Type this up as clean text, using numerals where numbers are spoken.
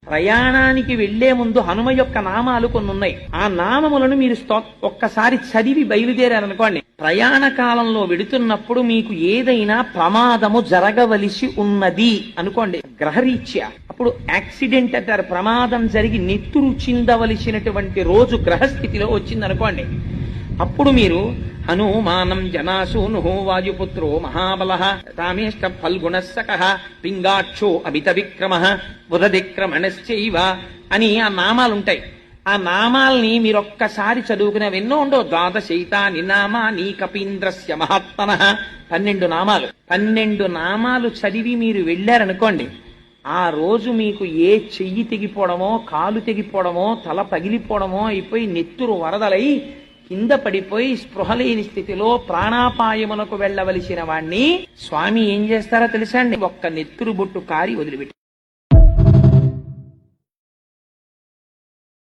ప్రయాణానికి వెళ్లే ముందు హనుమ యొక్క నామాలు కొన్ని ఉన్నాయి. ఆ నామములను మీరు ఒక్కసారి చదివి బయలుదేరారనుకోండి, ప్రయాణ కాలంలో వెడుతున్నప్పుడు మీకు ఏదైనా ప్రమాదము జరగవలసి ఉన్నది అనుకోండి గ్రహరీత్యా, అప్పుడు యాక్సిడెంట్ అంటారు, ప్రమాదం జరిగి నెత్తురు చిందవలసినటువంటి రోజు గ్రహస్థితిలో వచ్చిందనుకోండి, అప్పుడు మీరు హనుమానం జనాశూను వాయుపుత్రో మహాబల రామేష్ట ఫల్గుణస్సక పింగాక్షో అమిత విక్రమ బుధదిక్రమణశ్చైవ అని ఆ నామాలుంటాయి. ఆ నామాల్ని మీరొక్కసారి చదువుకునే ఎన్నో ఉండవు. ద్వాదశైతాని నామాని కపీంద్రస్య మహాత్మన 12 నామాలు. 12 నామాలు చదివి మీరు వెళ్ళారనుకోండి, ఆ రోజు మీకు ఏ చెయ్యి తెగిపోవడమో, కాలు తెగిపోవడమో, తల పగిలిపోవడమో అయిపోయి నెత్తురు వరదలై కింద పడిపోయి స్పృహలేని స్థితిలో ప్రాణాపాయమునకు వెళ్లవలసిన వాణ్ణి స్వామి ఏం చేస్తారో తెలుసా అండి? ఒక్క నెత్తురు బొట్టు కారి వదిలిపెట్టి